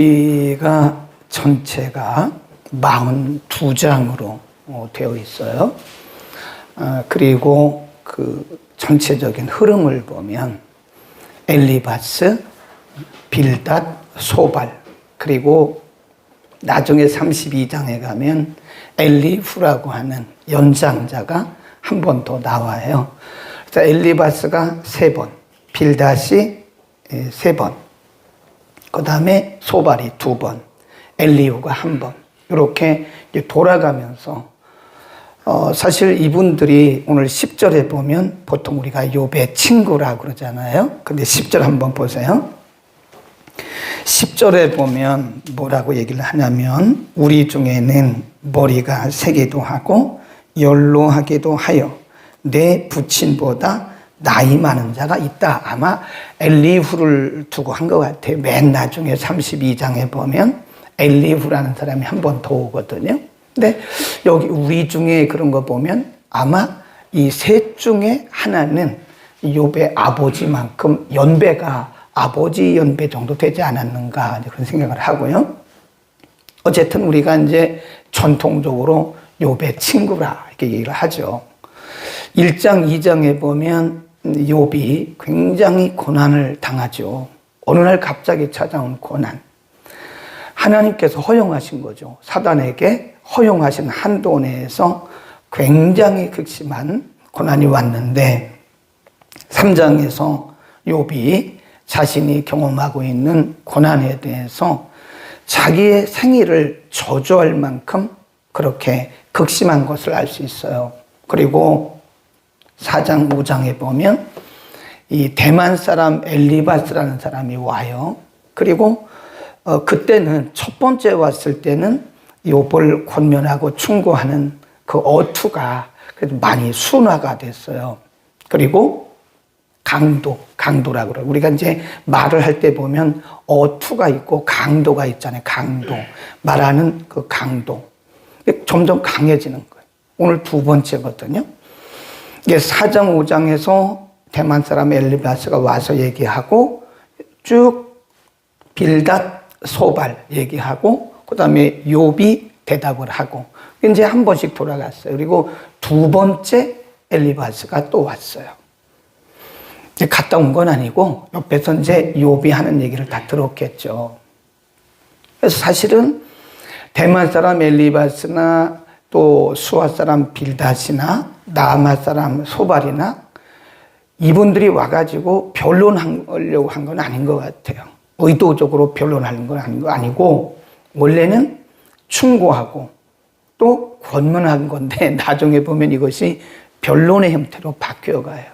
여기가 전체가 42장으로 되어 있어요. 그리고 그 전체적인 흐름을 보면 엘리바스, 빌닷, 소발, 그리고 나중에 32장에 가면 엘리후라고 하는 연장자가 한 번 더 나와요. 그래서 엘리바스가 3번, 빌닷이 3번, 그 다음에 소발이 2번, 엘리후가 1번, 이렇게 돌아가면서 사실 이분들이 오늘 10절에 보면 보통 우리가 욥의 친구라고 그러잖아요. 근데 10절 한번 보세요. 10절에 보면 뭐라고 얘기를 하냐면, 우리 중에는 머리가 세기도 하고 연로하기도 하여 내 부친보다 나이 많은 자가 있다. 아마 엘리후를 두고 한 것 같아요. 맨 나중에 32장에 보면 엘리후라는 사람이 한 번 더 오거든요. 근데 여기 우리 중에 그런 거 보면 아마 이 셋 중에 하나는 욥의 아버지만큼 연배가 아버지 연배 정도 되지 않았는가, 그런 생각을 하고요. 어쨌든 우리가 이제 전통적으로 욥의 친구라 이렇게 얘기를 하죠. 1장, 2장에 보면 욥이 굉장히 고난을 당하죠. 어느 날 갑자기 찾아온 고난. 하나님께서 허용하신 거죠. 사단에게 허용하신 한도 내에서 굉장히 극심한 고난이 왔는데, 3장에서 욥이 자신이 경험하고 있는 고난에 대해서 자기의 생일을 저주할 만큼 그렇게 극심한 것을 알 수 있어요. 그리고 4장, 5장에 보면 이 대만 사람 엘리바스라는 사람이 와요. 그리고 그때는 첫 번째 왔을 때는 욥을 권면하고 충고하는 그 어투가 그래도 많이 순화가 됐어요. 그리고 강도라고 그래요. 우리가 이제 말을 할 때 보면 어투가 있고 강도가 있잖아요. 강도. 말하는 그 강도. 점점 강해지는 거예요. 오늘 2번째거든요. 이게 4장, 5장에서 대만 사람 엘리바스가 와서 얘기하고 쭉 빌닷, 소발 얘기하고 그 다음에 욥이 대답을 하고 이제 한 번씩 돌아갔어요. 그리고 2번째 엘리바스가 또 왔어요. 갔다 온 건 아니고 옆에서 이제 욥이 하는 얘기를 다 들었겠죠. 그래서 사실은 대만 사람 엘리바스나 또 수아 사람 빌닷이나 나아마 사람 소발이나 이분들이 와가지고 변론하려고 한 건 아닌 것 같아요. 의도적으로 변론하는 건 아니고 원래는 충고하고 또 권면한 건데 나중에 보면 이것이 변론의 형태로 바뀌어가요.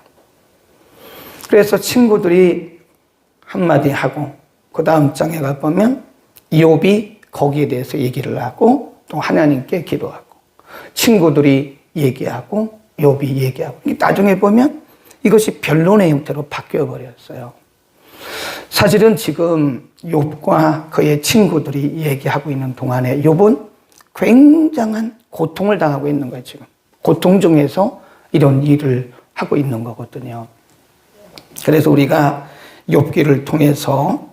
그래서 친구들이 한마디 하고 그 다음 장에 가보면 욥이 거기에 대해서 얘기를 하고 또 하나님께 기도하고 친구들이 얘기하고 욥이 얘기하고 나중에 보면 이것이 변론의 형태로 바뀌어 버렸어요. 사실은 지금 욥과 그의 친구들이 얘기하고 있는 동안에 욥은 굉장한 고통을 당하고 있는 거예요. 지금 고통 중에서 이런 일을 하고 있는 거거든요. 그래서 우리가 욥기를 통해서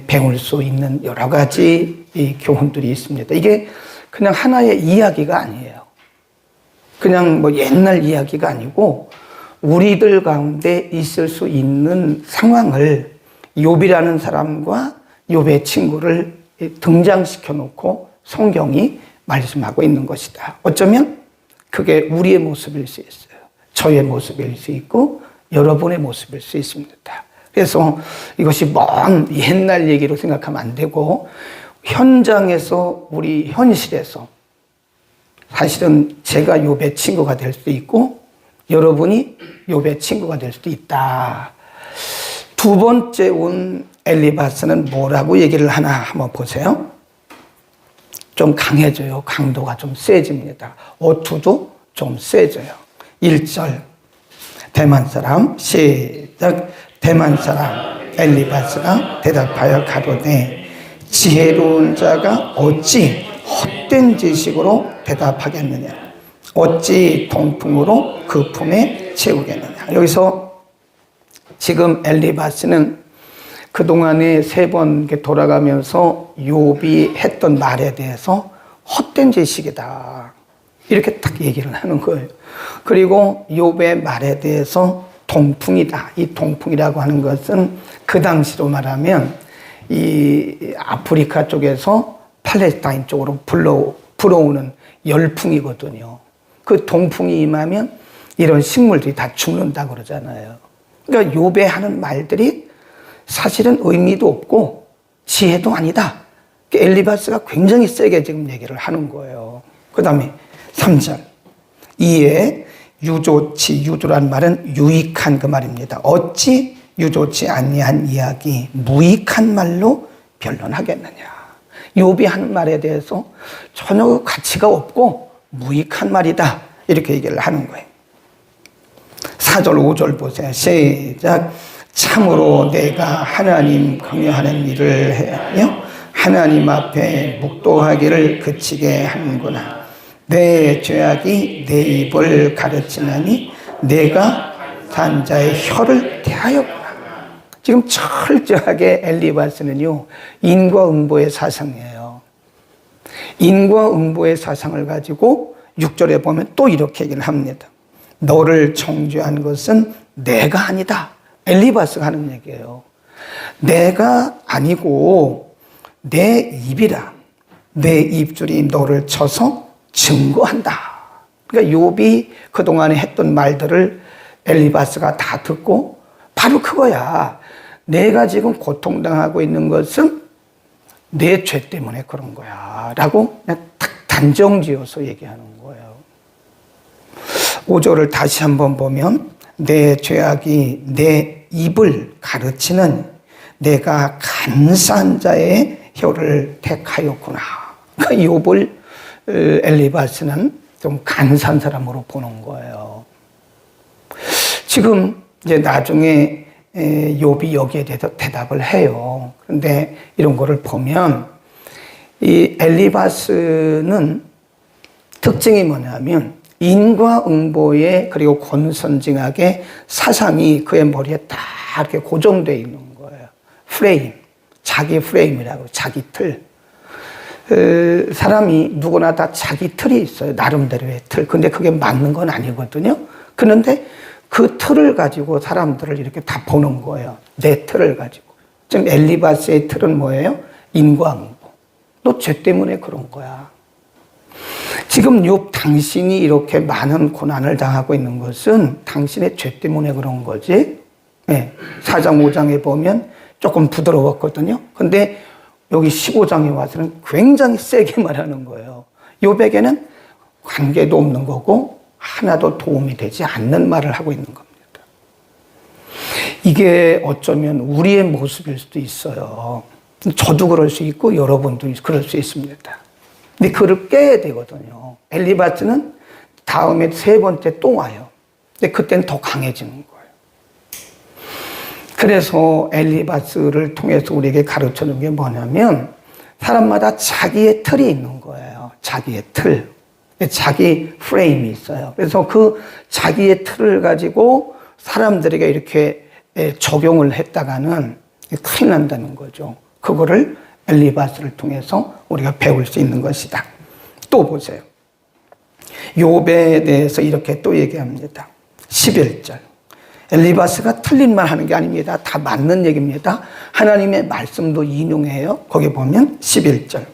배울 수 있는 여러 가지 교훈들이 있습니다. 이게 그냥 하나의 이야기가 아니에요. 그냥 뭐 옛날 이야기가 아니고 우리들 가운데 있을 수 있는 상황을 욥이라는 사람과 욥의 친구를 등장시켜 놓고 성경이 말씀하고 있는 것이다. 어쩌면 그게 우리의 모습일 수 있어요. 저의 모습일 수 있고 여러분의 모습일 수 있습니다. 그래서 이것이 먼 옛날 얘기로 생각하면 안 되고 현장에서 우리 현실에서 사실은 제가 욥의 친구가 될 수도 있고 여러분이 욥의 친구가 될 수도 있다. 2번째 온 엘리바스는 뭐라고 얘기를 하나 한번 보세요. 좀 강해져요. 강도가 좀 세집니다. 어투도 좀 세져요. 1절 대만 사람 시작. 대만 사람 엘리바스가 대답하여 가로되 지혜로운 자가 어찌 헛된 지식으로 대답하겠느냐. 어찌 동풍으로 그 품에 채우겠느냐. 여기서 지금 엘리바스는 그 그동안에 3번 이렇게 돌아가면서 욥이 했던 말에 대해서 헛된 지식이다. 이렇게 딱 얘기를 하는 거예요. 그리고 욥의 말에 대해서 동풍이다. 이 동풍이라고 하는 것은 그 당시로 말하면 이 아프리카 쪽에서 팔레스타인 쪽으로 불어오는 열풍이거든요. 그 동풍이 임하면 이런 식물들이 다 죽는다 그러잖아요. 그러니까 욥의 하는 말들이 사실은 의미도 없고 지혜도 아니다. 엘리바스가 굉장히 세게 지금 얘기를 하는 거예요. 그 다음에 3절. 이에 유좋지, 유도란 말은 유익한 그 말입니다. 어찌 유좋지 아니한 이야기, 무익한 말로 변론하겠느냐. 욥이 하는 말에 대해서 전혀 가치가 없고 무익한 말이다. 이렇게 얘기를 하는 거예요. 4절, 5절 보세요. 시작. 참으로 내가 하나님 강요하는 일을 하며 하나님 앞에 묵도하기를 그치게 하는구나. 내 죄악이 내 입을 가르치나니 내가 산자의 혀를 대하였구나. 지금 철저하게 엘리바스는요, 인과응보의 사상이에요. 인과응보의 사상을 가지고 6절에 보면 또 이렇게 얘기를 합니다. 너를 정죄한 것은 내가 아니다. 엘리바스가 하는 얘기예요. 내가 아니고 내 입이라. 내 입술이 너를 쳐서 증거한다. 그러니까 욥이 그동안에 했던 말들을 엘리바스가 다 듣고 바로 그거야. 내가 지금 고통당하고 있는 것은 내 죄 때문에 그런 거야. 라고 그냥 딱 단정지어서 얘기하는 거예요. 5절을 다시 한번 보면 내 죄악이 내 입을 가르치는 내가 간사한 자의 혀를 택하였구나. 그러니까 욥을 엘리바스는 좀 간사한 사람으로 보는 거예요. 지금 이제 나중에 욥이 여기에 대해서 대답을 해요. 그런데 이런 거를 보면 이 엘리바스는 특징이 뭐냐면 인과응보의 그리고 권선징악의 사상이 그의 머리에 딱 이렇게 고정되어 있는 거예요. 프레임, 자기 프레임이라고, 자기 틀. 사람이 누구나 다 자기 틀이 있어요. 나름대로의 틀. 근데 그게 맞는 건 아니거든요. 그런데 그 틀을 가지고 사람들을 이렇게 다 보는 거예요. 내 틀을 가지고. 지금 엘리바스의 틀은 뭐예요? 인과응보. 너 죄 때문에 그런 거야. 지금 욥 당신이 이렇게 많은 고난을 당하고 있는 것은 당신의 죄 때문에 그런 거지. 네, 4장 5장에 보면 조금 부드러웠거든요. 근데 여기 15장에 와서는 굉장히 세게 말하는 거예요. 욥에게는 관계도 없는 거고 하나도 도움이 되지 않는 말을 하고 있는 겁니다. 이게 어쩌면 우리의 모습일 수도 있어요. 저도 그럴 수 있고 여러분도 그럴 수 있습니다. 근데 그걸 깨야 되거든요. 엘리바스는 다음에 3번째 또 와요. 근데 그때는 더 강해지는 거예요. 그래서 엘리바스를 통해서 우리에게 가르쳐준 게 뭐냐면 사람마다 자기의 틀이 있는 거예요. 자기의 틀. 자기 프레임이 있어요. 그래서 그 자기의 틀을 가지고 사람들에게 이렇게 적용을 했다가는 큰일 난다는 거죠. 그거를 엘리바스를 통해서 우리가 배울 수 있는 것이다. 또 보세요. 욥에 대해서 이렇게 또 얘기합니다. 11절. 엘리바스가 틀린 말 하는 게 아닙니다. 다 맞는 얘기입니다. 하나님의 말씀도 인용해요. 거기 보면 11절.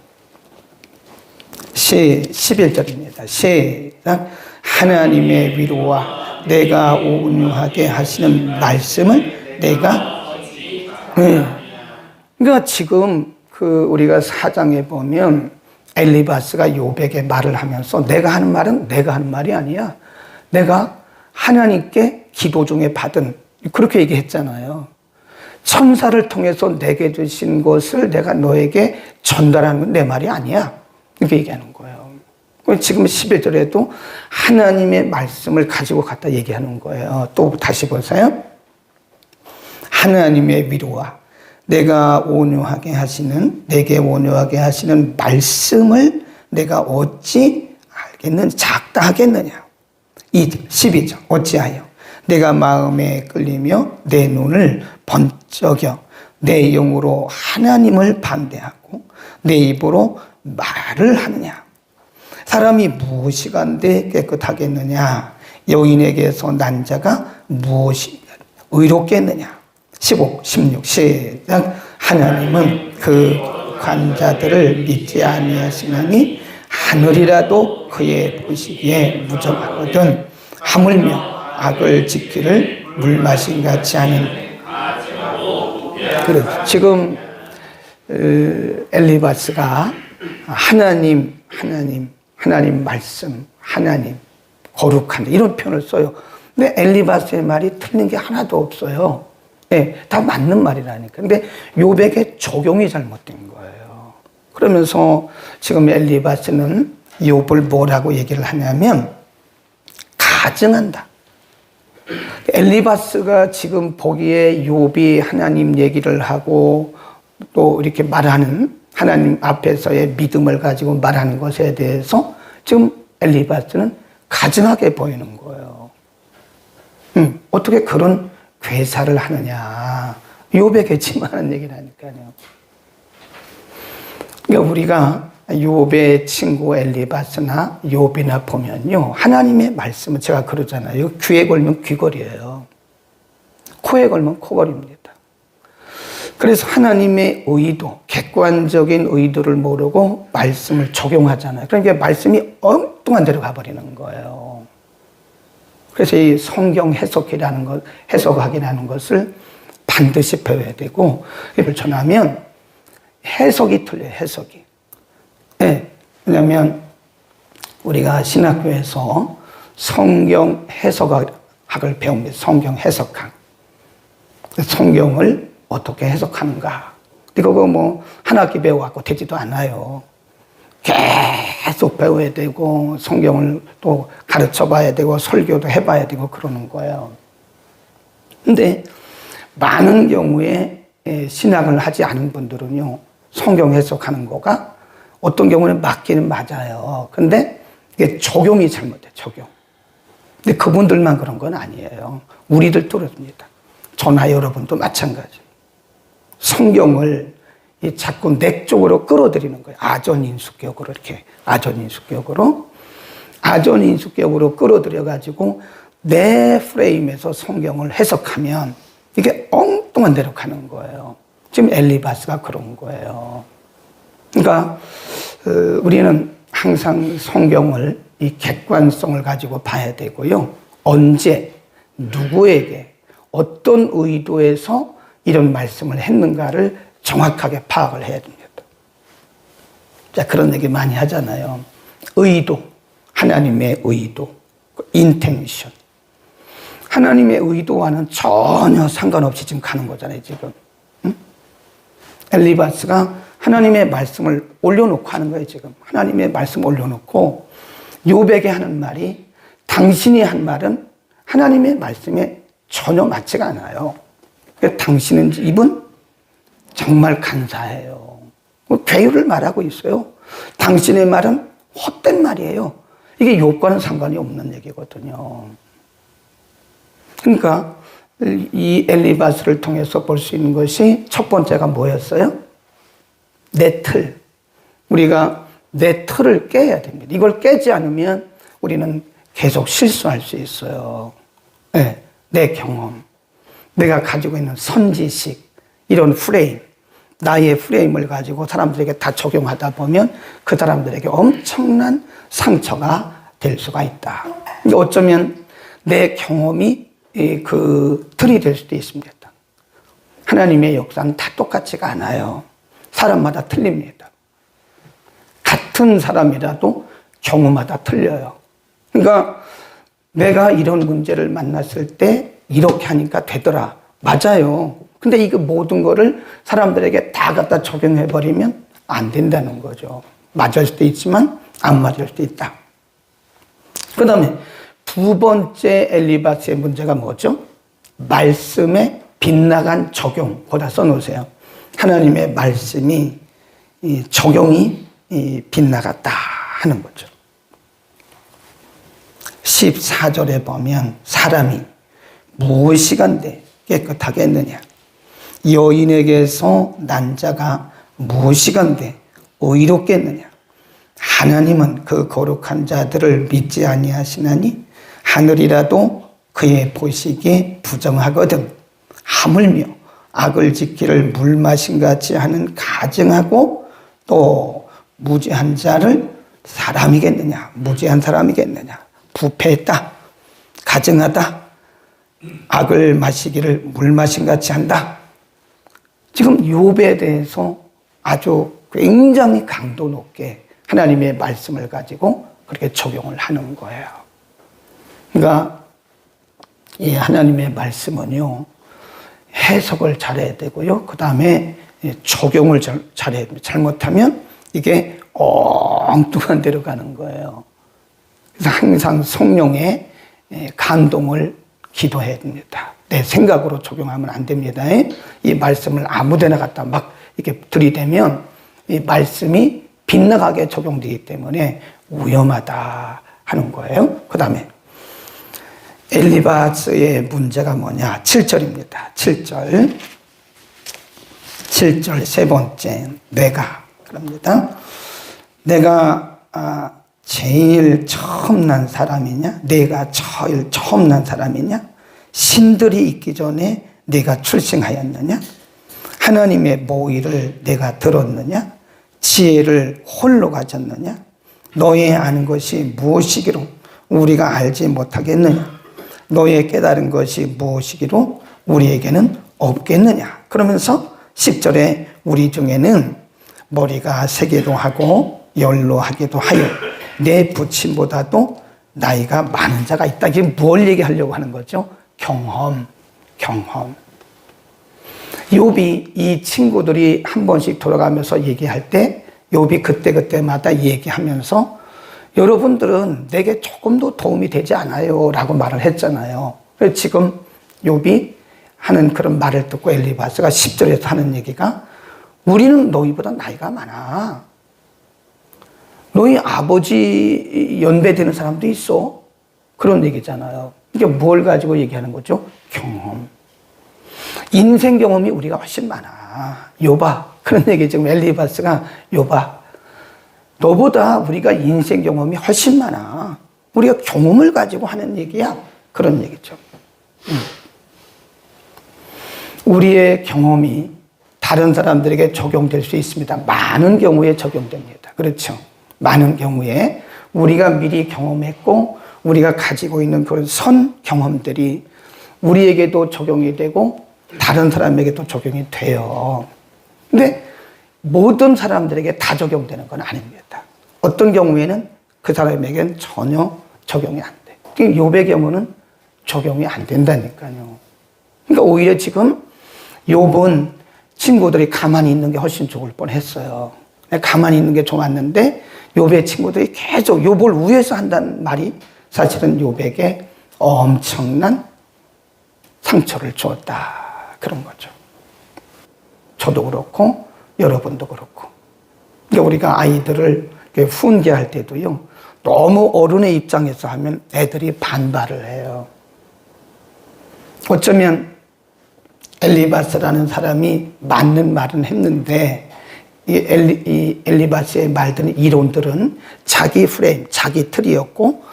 11절입니다. 시작. 하나님의 위로와 내가 온유하게 하시는 말씀을 내가 그러니까 지금 우리가 4장에 보면 엘리바스가 욥에게 말을 하면서 내가 하는 말은 내가 하는 말이 아니야. 내가 하나님께 기도 중에 받은 그렇게 얘기했잖아요. 천사를 통해서 내게 주신 것을 내가 너에게 전달하는 건 내 말이 아니야. 이렇게 얘기하는 거예요. 지금 11절에도 하나님의 말씀을 가지고 갖다 얘기하는 거예요. 또 다시 보세요. 하나님의 위로와 내가 온유하게 하시는, 내게 온유하게 하시는 말씀을 내가 어찌 알겠느냐, 작다 하겠느냐. 12절, 어찌하여 내가 마음에 끌리며 내 눈을 번쩍여 내 영으로 하나님을 반대하고 내 입으로 말을 하느냐? 사람이 무엇이 간데 깨끗하겠느냐? 여인에게서 난 자가 무엇이 의롭겠느냐? 15, 16 시작. 하나님은 그 관자들을 믿지 아니하시나니 하늘이라도 그의 보시기에 무정하거든 하물며 악을 짓기를 물마신 같이 하는. 그래 지금 엘리바스가 하나님 말씀, 하나님 거룩한다 이런 표현을 써요. 근데 엘리바스의 말이 틀린 게 하나도 없어요. 네, 다 맞는 말이라니까. 근데 욥에게 적용이 잘못된 거예요. 그러면서 지금 엘리바스는 욥을 뭐라고 얘기를 하냐면 가증한다. 엘리바스가 지금 보기에 욥이 하나님 얘기를 하고 또 이렇게 말하는 하나님 앞에서의 믿음을 가지고 말하는 것에 대해서 지금 엘리바스는 가증하게 보이는 거예요. 어떻게 그런 괴사를 하느냐. 욥에게 침하는 얘기를 하니까요. 그러니까 우리가 욥의 친구 엘리바스나 욥이나 보면요. 하나님의 말씀은 제가 그러잖아요. 귀에 걸면 귀걸이에요. 코에 걸면 코걸이입니다. 그래서 하나님의 의도, 객관적인 의도를 모르고 말씀을 적용하잖아요. 그러니까 말씀이 엉뚱한 데로 가버리는 거예요. 그래서 이 성경 해석학이라는 것을 반드시 배워야 되고, 이걸 전하면 해석이 틀려요, 해석이. 네, 왜냐하면 우리가 신학교에서 성경 해석학을 배웁니다. 성경 해석학. 성경을 어떻게 해석하는가. 이거 뭐 한 학기 배워갖고 되지도 않아요. 계속 배워야 되고 성경을 또 가르쳐 봐야 되고 설교도 해봐야 되고 그러는 거예요. 근데 많은 경우에 신학을 하지 않은 분들은요, 성경 해석하는 거가 어떤 경우는 맞기는 맞아요. 근데 이게 적용이 잘못돼, 적용. 근데 그분들만 그런 건 아니에요. 우리들도 그렇습니다. 저나 여러분도 마찬가지. 성경을 자꾸 내 쪽으로 끌어들이는 거예요. 아전인수격으로 이렇게 아전인수격으로 끌어들여가지고 내 프레임에서 성경을 해석하면 이게 엉뚱한 데로 가는 거예요. 지금 엘리바스가 그런 거예요. 그러니까 우리는 항상 성경을 이 객관성을 가지고 봐야 되고요. 언제 누구에게 어떤 의도에서 이런 말씀을 했는가를 정확하게 파악을 해야 됩니다. 자, 그런 얘기 많이 하잖아요. 의도, 하나님의 의도, 인텐션. 하나님의 의도와는 전혀 상관없이 지금 가는 거잖아요, 지금. 응? 엘리바스가 하나님의 말씀을 올려놓고 하는 거예요, 지금. 하나님의 말씀 올려놓고 욥에게 하는 말이, 당신이 한 말은 하나님의 말씀에 전혀 맞지가 않아요. 당신은 입은 정말 간사해요. 괴유를 말하고 있어요. 당신의 말은 헛된 말이에요. 이게 욥과는 상관이 없는 얘기거든요. 그러니까 이 엘리바스를 통해서 볼 수 있는 것이 첫 번째가 뭐였어요? 내 틀. 우리가 내 틀을 깨야 됩니다. 이걸 깨지 않으면 우리는 계속 실수할 수 있어요. 네, 내 경험, 내가 가지고 있는 선지식, 이런 프레임, 나의 프레임을 가지고 사람들에게 다 적용하다 보면 그 사람들에게 엄청난 상처가 될 수가 있다. 어쩌면 내 경험이 그 틀이 될 수도 있습니다. 하나님의 역사는 다 똑같지가 않아요. 사람마다 틀립니다. 같은 사람이라도 경우마다 틀려요. 그러니까 내가 이런 문제를 만났을 때 이렇게 하니까 되더라. 맞아요. 근데 이거 모든 거를 사람들에게 다 갖다 적용해버리면 안 된다는 거죠. 맞을 수도 있지만 안 맞을 수도 있다. 그 다음에 두 번째 엘리바스의 문제가 뭐죠? 말씀에 빗나간 적용. 거기다 써놓으세요. 하나님의 말씀이 적용이 빗나갔다 하는 거죠. 14절에 보면 사람이 무엇이 간데 깨끗하게 했느냐. 여인에게서 난 자가 무엇이건대 의롭겠느냐. 하나님은 그 거룩한 자들을 믿지 아니하시나니 하늘이라도 그의 보시기에 부정하거든. 하물며 악을 짓기를 물 마신 같이 하는 가증하고 또 무지한 자를 사람이겠느냐. 무지한 사람이겠느냐. 부패했다. 가증하다. 악을 마시기를 물 마신 같이 한다. 지금 욥에 대해서 아주 굉장히 강도 높게 하나님의 말씀을 가지고 그렇게 적용을 하는 거예요. 그러니까 이 하나님의 말씀은요, 해석을 잘해야 되고요. 그 다음에 적용을 잘해야 됩니다. 잘못하면 이게 엉뚱한 데로 가는 거예요. 그래서 항상 성령의 감동을 기도해야 됩니다. 내 생각으로 적용하면 안 됩니다. 이 말씀을 아무 데나 갖다 막 이렇게 들이대면 이 말씀이 빗나가게 적용되기 때문에 위험하다 하는 거예요. 그 다음에 엘리바스의 문제가 뭐냐? 7절입니다. 7절 세 번째, 내가 그럽니다. 내가 제일 처음 난 사람이냐? 내가 제일 처음 난 사람이냐? 신들이 있기 전에 내가 출생하였느냐? 하나님의 모의를 내가 들었느냐? 지혜를 홀로 가졌느냐? 너의 아는 것이 무엇이기로 우리가 알지 못하겠느냐? 너의 깨달은 것이 무엇이기로 우리에게는 없겠느냐? 그러면서 10절에 우리 중에는 머리가 세게도 하고 연로하기도 하여 내 부친보다도 나이가 많은 자가 있다. 이게 뭘 얘기하려고 하는 거죠? 경험. 욥이 이 친구들이 한 번씩 돌아가면서 얘기할 때 욥이 그때마다 얘기하면서 여러분들은 내게 조금도 도움이 되지 않아요 라고 말을 했잖아요. 그래서 지금 욥이 하는 그런 말을 듣고 엘리바스가 10절에서 하는 얘기가 우리는 너희보다 나이가 많아. 너희 아버지 연배되는 사람도 있어. 그런 얘기잖아요. 이게 뭘 가지고 얘기하는 거죠? 경험. 인생 경험이 우리가 훨씬 많아. 욥아. 그런 얘기 지금 엘리바스가 욥아. 너보다 우리가 인생 경험이 훨씬 많아. 우리가 경험을 가지고 하는 얘기야. 그런 얘기죠. 우리의 경험이 다른 사람들에게 적용될 수 있습니다. 많은 경우에 적용됩니다. 그렇죠. 많은 경우에 우리가 미리 경험했고 우리가 가지고 있는 그런 선 경험들이 우리에게도 적용이 되고 다른 사람에게도 적용이 돼요. 근데 모든 사람들에게 다 적용되는 건 아닙니다. 어떤 경우에는 그 사람에게는 전혀 적용이 안 돼. 욥의 경우는 적용이 안 된다니까요. 그러니까 오히려 지금 욥은 친구들이 가만히 있는 게 훨씬 좋을 뻔했어요. 가만히 있는 게 좋았는데 욥의 친구들이 계속 욥을 위해서 한다는 말이 사실은 욥에게 엄청난 상처를 주었다. 그런 거죠. 저도 그렇고 여러분도 그렇고. 그러니까 우리가 아이들을 훈계할 때도요. 너무 어른의 입장에서 하면 애들이 반발을 해요. 어쩌면 엘리바스라는 사람이 맞는 말은 했는데 이 엘리바스의 말들은 이론들은 자기 프레임, 자기 틀이었고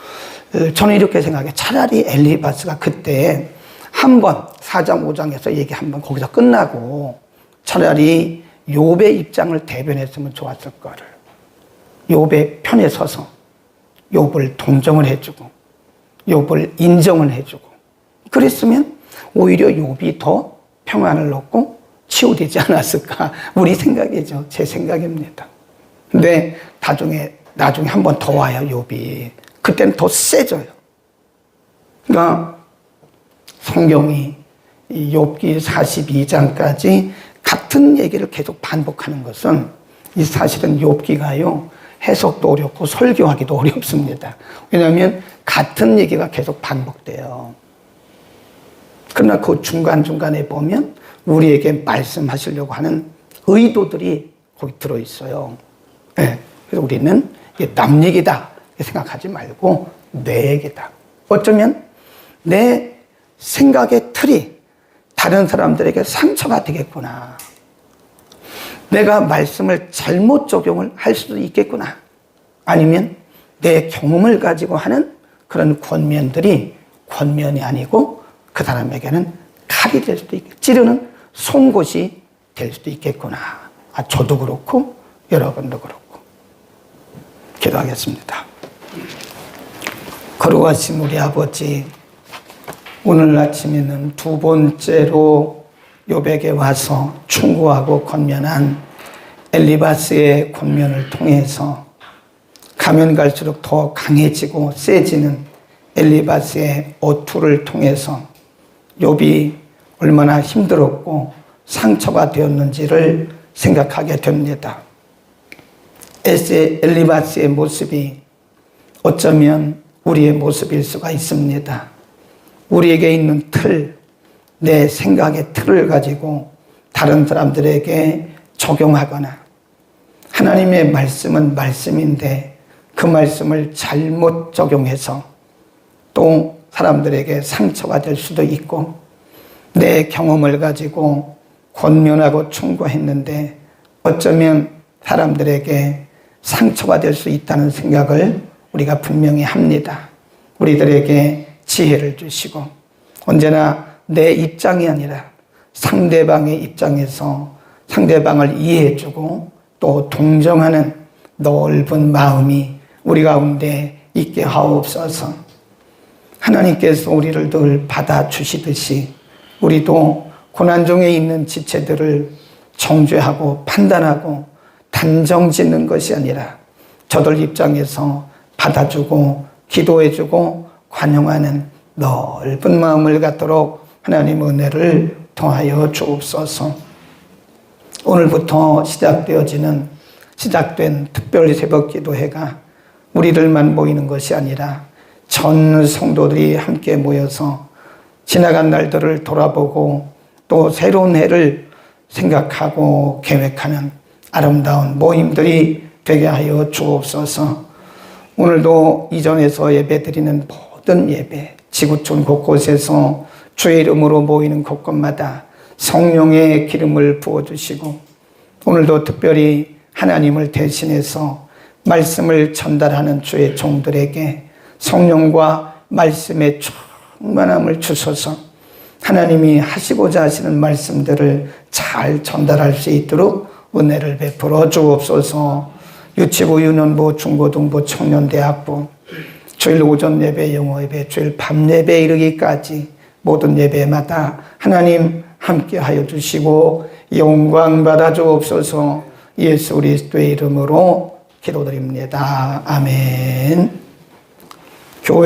저는 이렇게 생각해요. 차라리 엘리바스가 그때 한번 4장 5장에서 얘기 한번 거기서 끝나고 차라리 욥의 입장을 대변했으면 좋았을 거를. 욥의 편에 서서 욥을 동정을 해주고 욥을 인정을 해주고 그랬으면 오히려 욥이 더 평안을 얻고 치유되지 않았을까. 우리 생각이죠. 제 생각입니다. 근데 나중에 한 번 더 와요. 욥이. 그때는 더 세져요. 그러니까 성경이 욥기 42장까지 같은 얘기를 계속 반복하는 것은 이 사실은 욥기가요. 해석도 어렵고 설교하기도 어렵습니다. 왜냐하면 같은 얘기가 계속 반복돼요. 그러나 그 중간중간에 보면 우리에게 말씀하시려고 하는 의도들이 거기 들어있어요. 네. 그래서 우리는 이게 남 얘기다 생각하지 말고 내 얘기다. 어쩌면 내 생각의 틀이 다른 사람들에게 상처가 되겠구나. 내가 말씀을 잘못 적용을 할 수도 있겠구나. 아니면 내 경험을 가지고 하는 그런 권면들이 권면이 아니고 그 사람에게는 칼이 될 수도 있고 찌르는 송곳이 될 수도 있겠구나. 저도 그렇고 여러분도 그렇고. 기도하겠습니다. 거룩하신 우리 아버지, 오늘 아침에는 두 번째로 욥에게 와서 충고하고 권면한 엘리바스의 권면을 통해서 가면 갈수록 더 강해지고 세지는 엘리바스의 어투를 통해서 욥이 얼마나 힘들었고 상처가 되었는지를 생각하게 됩니다. 엘리바스의 모습이 어쩌면 우리의 모습일 수가 있습니다. 우리에게 있는 틀, 내 생각의 틀을 가지고 다른 사람들에게 적용하거나 하나님의 말씀은 말씀인데 그 말씀을 잘못 적용해서 또 사람들에게 상처가 될 수도 있고 내 경험을 가지고 권면하고 충고했는데 어쩌면 사람들에게 상처가 될 수 있다는 생각을 우리가 분명히 합니다. 우리들에게 지혜를 주시고 언제나 내 입장이 아니라 상대방의 입장에서 상대방을 이해해주고 또 동정하는 넓은 마음이 우리 가운데 있게 하옵소서. 하나님께서 우리를 늘 받아주시듯이 우리도 고난 중에 있는 지체들을 정죄하고 판단하고 단정 짓는 것이 아니라 저들 입장에서 받아주고 기도해주고 관용하는 넓은 마음을 갖도록 하나님 은혜를 더하여 주옵소서. 오늘부터 시작된 특별 새벽 기도회가 우리들만 모이는 것이 아니라 전 성도들이 함께 모여서 지나간 날들을 돌아보고 또 새로운 해를 생각하고 계획하는 아름다운 모임들이 되게 하여 주옵소서. 오늘도 이전에서 예배드리는 모든 예배, 지구촌 곳곳에서 주의 이름으로 모이는 곳곳마다 성령의 기름을 부어주시고 오늘도 특별히 하나님을 대신해서 말씀을 전달하는 주의 종들에게 성령과 말씀의 충만함을 주소서. 하나님이 하시고자 하시는 말씀들을 잘 전달할 수 있도록 은혜를 베풀어 주옵소서. 유치부, 유년부, 중고등부, 청년대학부, 주일 오전 예배, 영어 예배, 주일 밤 예배 이르기까지 모든 예배마다 하나님 함께 하여 주시고 영광 받아 주옵소서. 예수 그리스도의 이름으로 기도드립니다. 아멘. 교회